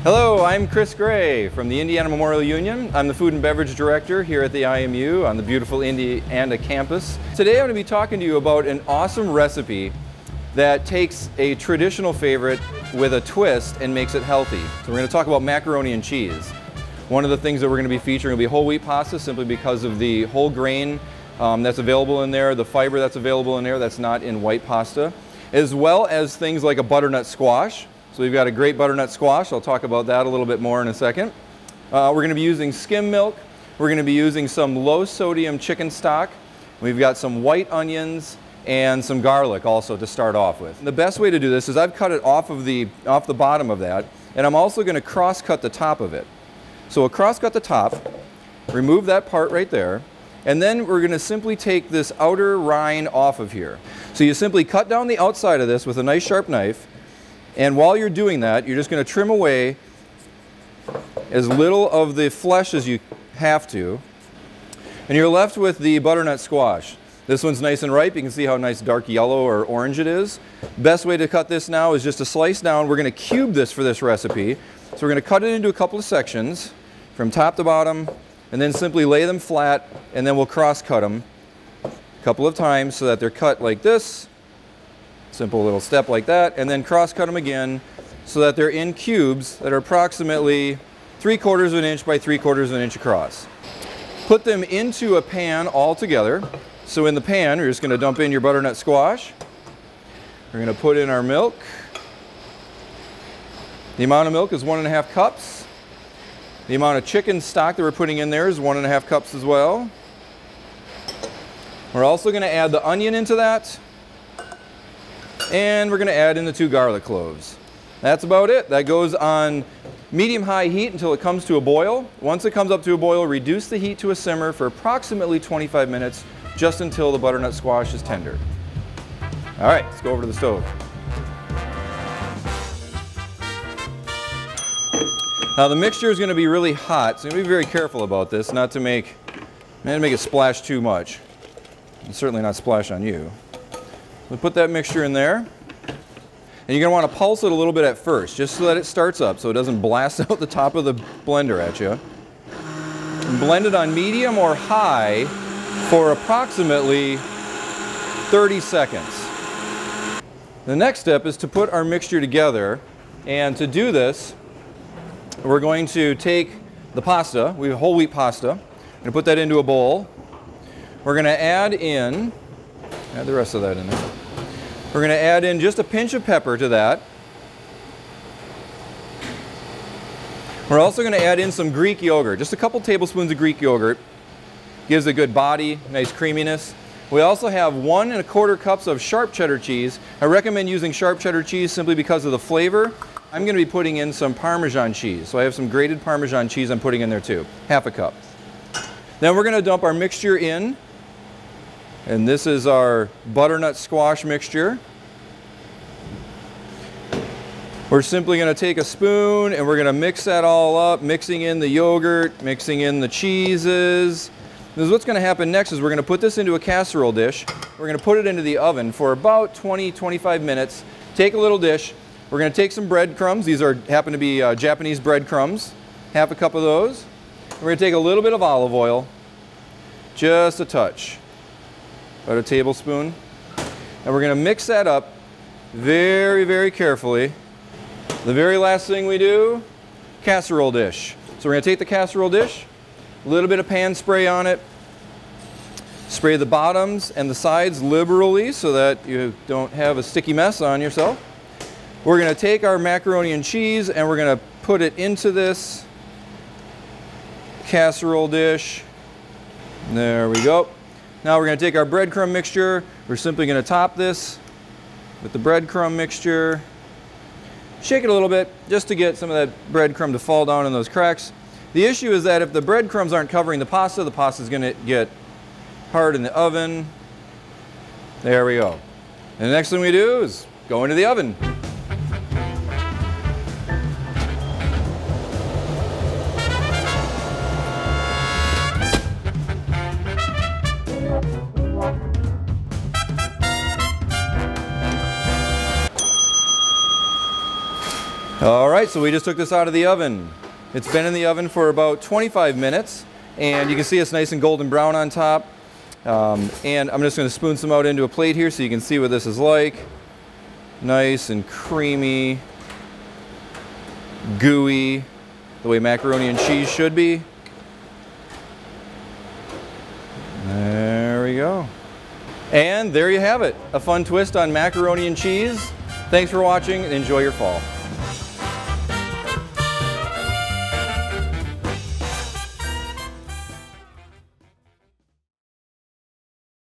Hello, I'm Chris Gray from the Indiana Memorial Union. I'm the Food and Beverage Director here at the IMU on the beautiful Indiana campus. Today I'm going to be talking to you about an awesome recipe that takes a traditional favorite with a twist and makes it healthy. So we're going to talk about macaroni and cheese. One of the things that we're going to be featuring will be whole wheat pasta, simply because of the whole grain that's available in there, the fiber that's available in there that's not in white pasta, as well as things like a butternut squash. So we've got a great butternut squash. I'll talk about that a little bit more in a second. We're going to be using skim milk. We're going to be using some low sodium chicken stock. We've got some white onions and some garlic also to start off with. The best way to do this is I've cut it off the bottom of that, and I'm also going to cross cut the top of it. So we'll cross cut the top, remove that part right there, and then we're going to simply take this outer rind off of here. So you simply cut down the outside of this with a nice sharp knife. And while you're doing that, you're just going to trim away as little of the flesh as you have to. And you're left with the butternut squash. This one's nice and ripe. You can see how nice dark yellow or orange it is. Best way to cut this now is just to slice down. We're going to cube this for this recipe. So we're going to cut it into a couple of sections from top to bottom, and then simply lay them flat, and then we'll cross cut them a couple of times so that they're cut like this. Simple little step like that, and then cross cut them again so that they're in cubes that are approximately 3/4 of an inch by 3/4 of an inch across. Put them into a pan all together. So in the pan, you're just going to dump in your butternut squash. We're going to put in our milk. The amount of milk is 1½ cups. The amount of chicken stock that we're putting in there is 1½ cups as well. We're also going to add the onion into that. And we're going to add in the 2 garlic cloves. That's about it. That goes on medium-high heat until it comes to a boil. Once it comes up to a boil, reduce the heat to a simmer for approximately 25 minutes, just until the butternut squash is tender. All right, let's go over to the stove. Now the mixture is going to be really hot, so be very careful about this, not to make it splash too much. And certainly not splash on you. We'll put that mixture in there, and you're going to want to pulse it a little bit at first, just so that it starts up, so it doesn't blast out the top of the blender at you. And blend it on medium or high for approximately 30 seconds. The next step is to put our mixture together, and to do this, we're going to take the pasta. We have whole wheat pasta. We're going to put that into a bowl. We're going to add the rest of that in there. We're going to add in just a pinch of pepper to that. We're also going to add in some Greek yogurt, just a couple tablespoons of Greek yogurt. Gives a good body, nice creaminess. We also have 1¼ cups of sharp cheddar cheese. I recommend using sharp cheddar cheese simply because of the flavor. I'm going to be putting in some Parmesan cheese. So I have some grated Parmesan cheese I'm putting in there too, ½ cup. Then we're going to dump our mixture in. And this is our butternut squash mixture. We're simply going to take a spoon and we're going to mix that all up, mixing in the yogurt, mixing in the cheeses. This is what's going to happen next is we're going to put this into a casserole dish. We're going to put it into the oven for about 20-25 minutes. Take a little dish. We're going to take some breadcrumbs. These happen to be Japanese breadcrumbs. ½ cup of those. We're going to take a little bit of olive oil, just a touch. About a tablespoon, and we're going to mix that up very, very carefully. The very last thing we do, casserole dish. So we're going to take the casserole dish, a little bit of pan spray on it, spray the bottoms and the sides liberally so that you don't have a sticky mess on yourself. We're going to take our macaroni and cheese and we're going to put it into this casserole dish. There we go. Now we're going to take our breadcrumb mixture. We're simply going to top this with the breadcrumb mixture. Shake it a little bit just to get some of that breadcrumb to fall down in those cracks. The issue is that if the breadcrumbs aren't covering the pasta is going to get hard in the oven. There we go. And the next thing we do is go into the oven. All right, so we just took this out of the oven. It's been in the oven for about 25 minutes, and you can see it's nice and golden brown on top. And I'm just going to spoon some out into a plate here so you can see what this is like. Nice and creamy, gooey, the way macaroni and cheese should be. There we go. And there you have it, a fun twist on macaroni and cheese. Thanks for watching and enjoy your fall.